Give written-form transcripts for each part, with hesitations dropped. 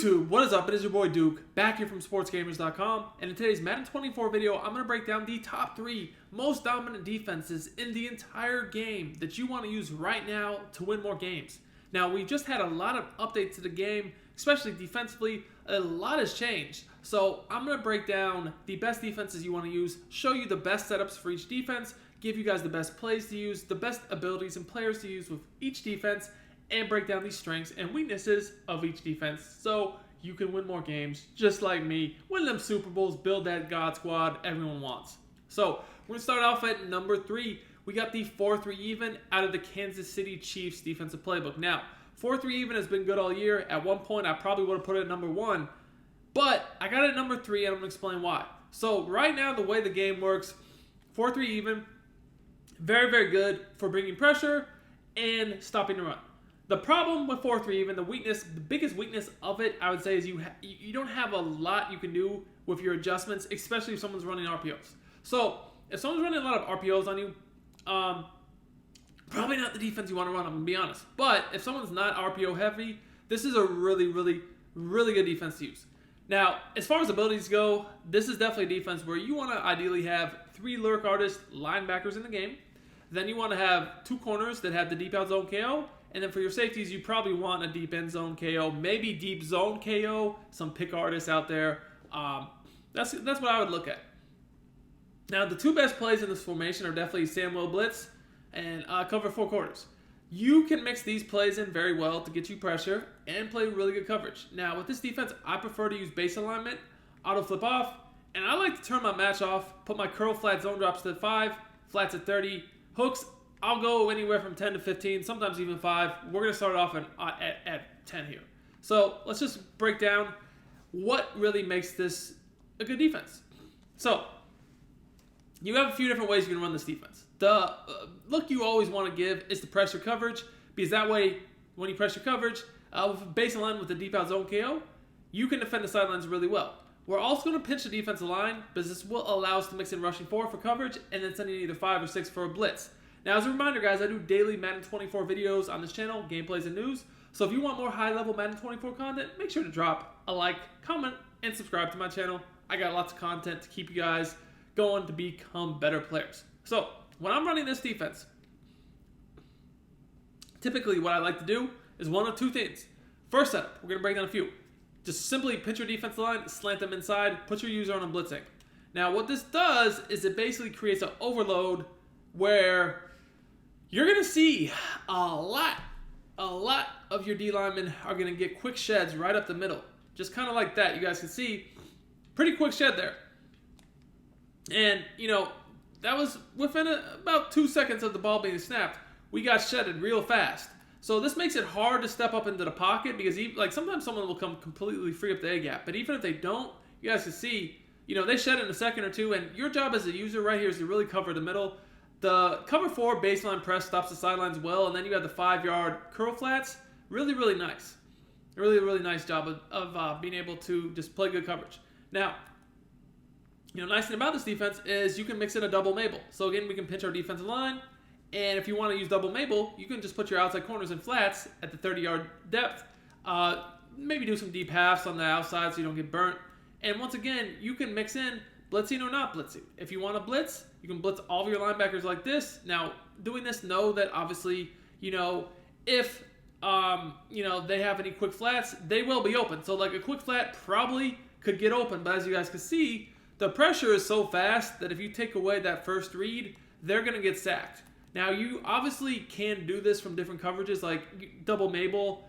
YouTube, what is up? It is your boy Duke, back here from sportsgamers.com, and in today's Madden 24 video, I'm going to break down the top 3 most dominant defenses in the entire game that you want to use right now to win more games. Now, we just had a lot of updates to the game, especially defensively. A lot has changed, so I'm going to break down the best defenses you want to use, show you the best setups for each defense, give you guys the best plays to use, the best abilities and players to use with each defense, and break down the strengths and weaknesses of each defense so you can win more games just like me, win them Super Bowls, build that God squad everyone wants. So we're going to start off at number 3. We got the 4-3 even out of the Kansas City Chiefs defensive playbook. Now, 4-3 even has been good all year. At one point, I probably would have put it at number 1, but I got it at number 3, and I'm going to explain why. So right now, the way the game works, 4-3 even, very, very good for bringing pressure and stopping the run. The problem with 4-3 even, the biggest weakness of it, I would say, is you don't have a lot you can do with your adjustments, especially if someone's running RPOs. So if someone's running a lot of RPOs on you, probably not the defense you want to run, I'm going to be honest. But if someone's not RPO heavy, this is a really, really, really good defense to use. Now, as far as abilities go, this is definitely a defense where you want to ideally have 3 lurk artist linebackers in the game. Then you want to have 2 corners that have the deep out zone KO. And then for your safeties, you probably want a deep end zone KO, maybe deep zone KO, some pick artists out there. That's what I would look at. Now, the 2 best plays in this formation are definitely Samuel Blitz and cover 4 quarters. You can mix these plays in very well to get you pressure and play really good coverage. Now, with this defense, I prefer to use base alignment, auto flip off, and I like to turn my match off, put my curl flat zone drops to 5, flats at 30, hooks, I'll go anywhere from 10 to 15, sometimes even 5. We're going to start off at 10 here. So let's just break down what really makes this a good defense. So you have a few different ways you can run this defense. The look you always want to give is the pressure coverage, because that way when you pressure coverage, with base line with the deep out zone KO, you can defend the sidelines really well. We're also going to pinch the defensive line, because this will allow us to mix in rushing 4 for coverage and then sending either 5 or 6 for a blitz. Now, as a reminder, guys, I do daily Madden 24 videos on this channel, gameplays and news. So if you want more high-level Madden 24 content, make sure to drop a like, comment, and subscribe to my channel. I got lots of content to keep you guys going to become better players. So when I'm running this defense, typically what I like to do is one of 2 things. First setup, we're going to break down a few. Just simply pinch your defensive line, slant them inside, put your user on a blitzing. Now, what this does is it basically creates an overload where you're going to see a lot of your D linemen are going to get quick sheds right up the middle. Just kind of like that. You guys can see pretty quick shed there. And, that was within about 2 seconds of the ball being snapped. We got shedded real fast. So this makes it hard to step up into the pocket because sometimes someone will come completely free up the A-gap. But even if they don't, you guys can see, they shed in a second or 2. And your job as a user right here is to really cover the middle. The cover 4 baseline press stops the sidelines well, and then you have the 5-yard curl flats. Really, really nice. Really, really nice job of being able to just play good coverage. Now, nice thing about this defense is you can mix in a double Mabel. So again, we can pinch our defensive line, and if you want to use double Mabel, you can just put your outside corners and flats at the 30-yard depth. Maybe do some deep halves on the outside so you don't get burnt. And once again, you can mix in blitzing or not blitzing. If you want to blitz, you can blitz all of your linebackers like this. Now, doing this, know that obviously, if, they have any quick flats, they will be open. So, like, a quick flat probably could get open. But as you guys can see, the pressure is so fast that if you take away that first read, they're going to get sacked. Now, you obviously can do this from different coverages, like double Mabel.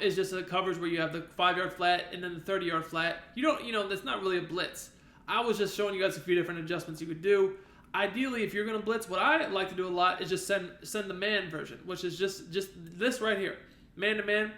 Is just a coverage where you have the 5-yard flat and then the 30-yard flat. That's not really a blitz. I was just showing you guys a few different adjustments you could do. Ideally, if you're going to blitz, what I like to do a lot is just send the man version, which is just this right here. Man-to-man,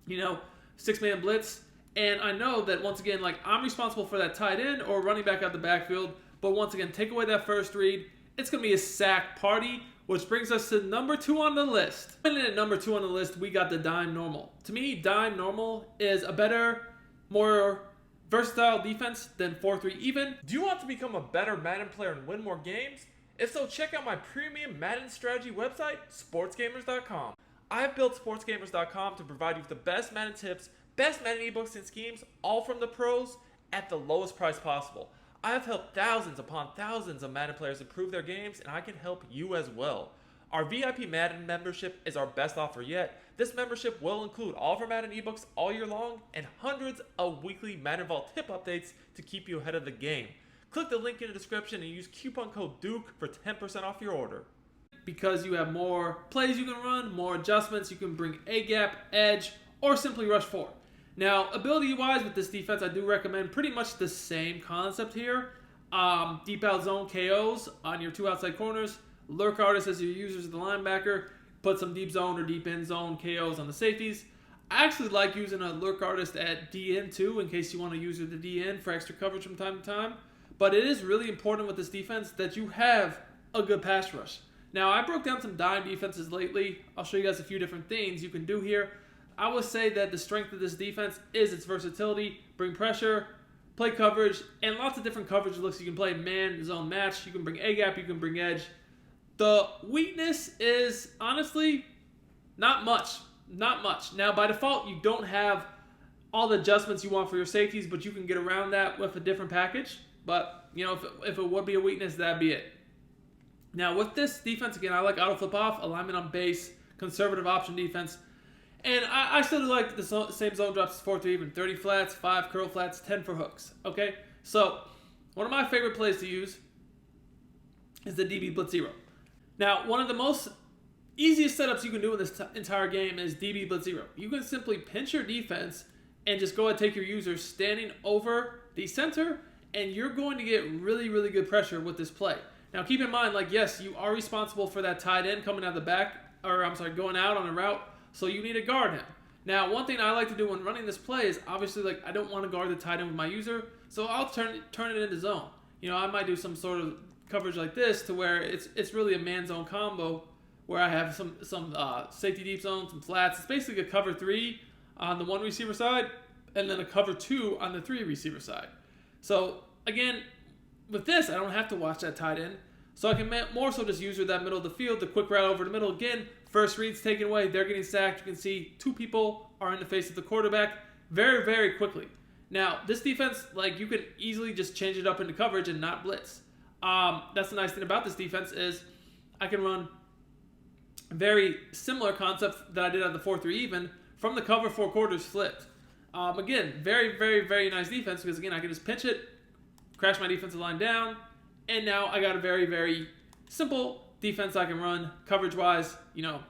6-man blitz. And I know that, once again, I'm responsible for that tight end or running back out the backfield. But once again, take away that first read. It's going to be a sack party, which brings us to number 2 on the list. And at number 2 on the list, we got the dime normal. To me, dime normal is a better, more versatile defense than 4-3 even. Do you want to become a better Madden player and win more games? If so, check out my premium Madden strategy website, sportsgamers.com. I have built sportsgamers.com to provide you with the best Madden tips, Best Madden ebooks and schemes, all from the pros, at the lowest price possible. I have helped thousands upon thousands of Madden players improve their games, and I can help you as well. Our VIP Madden membership is our best offer yet. This membership will include all of our Madden ebooks all year long and hundreds of weekly Madden Vault tip updates to keep you ahead of the game. Click the link in the description and use coupon code DUKE for 10% off your order. Because you have more plays you can run, more adjustments, you can bring A-gap, edge, or simply rush 4. Now, ability-wise with this defense, I do recommend pretty much the same concept here. Deep out zone KOs on your 2 outside corners. Lurk artist as your users as the linebacker. Put some deep zone or deep end zone KOs on the safeties. I actually like using a lurk artist at DN too, in case you want to use it at the DN for extra coverage from time to time. But it is really important with this defense that you have a good pass rush. Now, I broke down some dime defenses lately. I'll show you guys a few different things you can do here. I would say that the strength of this defense is its versatility, bring pressure, play coverage, and lots of different coverage looks. You can play man, zone match, you can bring A-gap, you can bring edge. The weakness is, honestly, not much. Not much. Now, by default, you don't have all the adjustments you want for your safeties, but you can get around that with a different package. But, you know, if it would be a weakness, that'd be it. Now, with this defense, again, I like auto flip off, alignment on base, conservative option defense. And I still do like the same zone drops, 4-3 even, 30 flats, 5 curl flats, 10 for hooks. Okay? So, one of my favorite plays to use is the DB Blitz 0. Now, one of the most easiest setups you can do in this entire game is DB Blitz 0. You can simply pinch your defense and just go ahead and take your user standing over the center, and you're going to get really, really good pressure with this play. Now, keep in mind, like, yes, you are responsible for that tight end coming out of the back, or I'm sorry, going out on a route, so you need to guard him. Now, one thing I like to do when running this play is, obviously, like, I don't want to guard the tight end with my user, so I'll turn it into zone. You know, I might do some sort of coverage like this to where it's really a man-zone combo where I have some safety deep zone, some flats. It's basically a cover 3 on the 1 receiver side and then a cover 2 on the 3 receiver side. So, again, with this, I don't have to watch that tight end. So I can more so just use that middle of the field, the quick route over the middle. Again, first read's taken away. They're getting sacked. You can see 2 people are in the face of the quarterback very, very quickly. Now, this defense, like, you can easily just change it up into coverage and not blitz. That's the nice thing about this defense is I can run a very similar concept that I did on the 4-3 even from the cover 4 quarters flipped. Again, very, very, very nice defense because, again, I can just pinch it, crash my defensive line down, and now I got a very, very simple defense I can run coverage-wise. You know,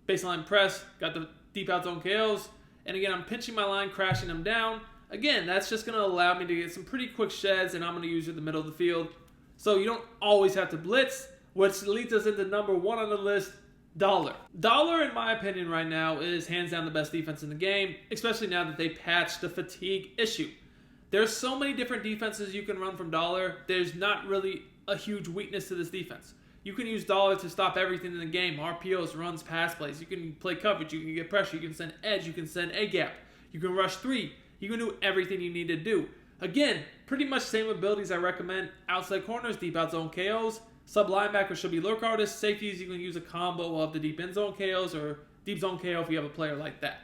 baseline press, got the deep out zone KOs, and again, I'm pinching my line, crashing them down. Again, that's just going to allow me to get some pretty quick sheds, and I'm going to use it in the middle of the field. So you don't always have to blitz, which leads us into number 1 on the list, Dollar. Dollar, in my opinion, right now is hands down the best defense in the game, especially now that they patched the fatigue issue. There's so many different defenses you can run from Dollar. There's not really a huge weakness to this defense. You can use Dollar to stop everything in the game. RPOs, runs, pass plays. You can play coverage. You can get pressure. You can send edge. You can send A-gap. You can rush 3. You can do everything you need to do. Again, pretty much same abilities I recommend. Outside corners, deep out zone KOs. Sub linebacker should be lurk artists. Safeties, you can use a combo of the deep end zone KOs or deep zone KO if you have a player like that.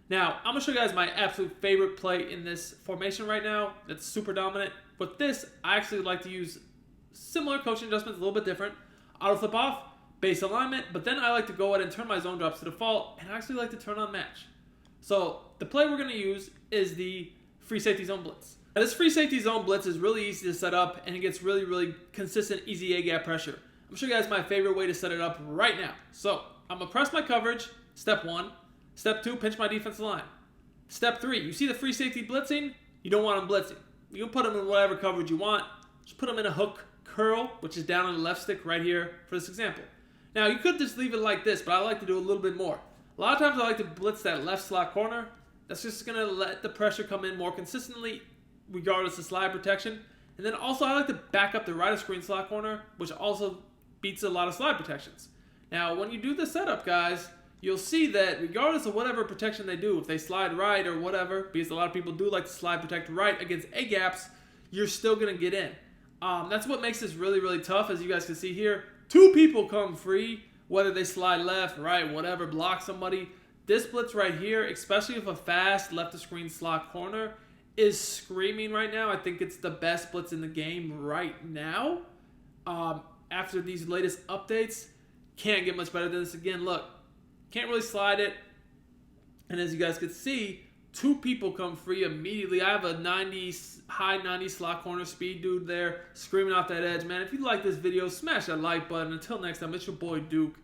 Now, I'm going to show you guys my absolute favorite play in this formation right now that's super dominant. With this, I actually like to use similar coaching adjustments, a little bit different. Auto flip off, base alignment, but then I like to go ahead and turn my zone drops to default, and I actually like to turn on match. So the play we're going to use is the free safety zone blitz. Now, this free safety zone blitz is really easy to set up, and it gets really, really consistent, easy A-gap pressure. I'm going to show you guys my favorite way to set it up right now. So I'm going to press my coverage, step 1. Step 2, pinch my defensive line. Step 3, you see the free safety blitzing? You don't want them blitzing. You can put them in whatever coverage you want. Just put them in a hook curl, which is down on the left stick right here for this example. Now, you could just leave it like this, but I like to do a little bit more. A lot of times I like to blitz that left slot corner. That's just going to let the pressure come in more consistently, regardless of slide protection. And then also I like to back up the right of screen slot corner, which also beats a lot of slide protections. Now, when you do the setup, guys, you'll see that regardless of whatever protection they do, if they slide right or whatever, because a lot of people do like to slide protect right against A-gaps, you're still going to get in. That's what makes this really, really tough, as you guys can see here. 2 people come free, whether they slide left, right, whatever, block somebody. This blitz right here, especially with a fast left of screen slot corner, is screaming right now. I think it's the best blitz in the game right now. After these latest updates, can't get much better than this. Again, look, can't really slide it. And as you guys can see, 2 people come free immediately. I have a high 90 slot corner speed dude there screaming off that edge. Man, if you like this video, smash that like button. Until next time, it's your boy Duke.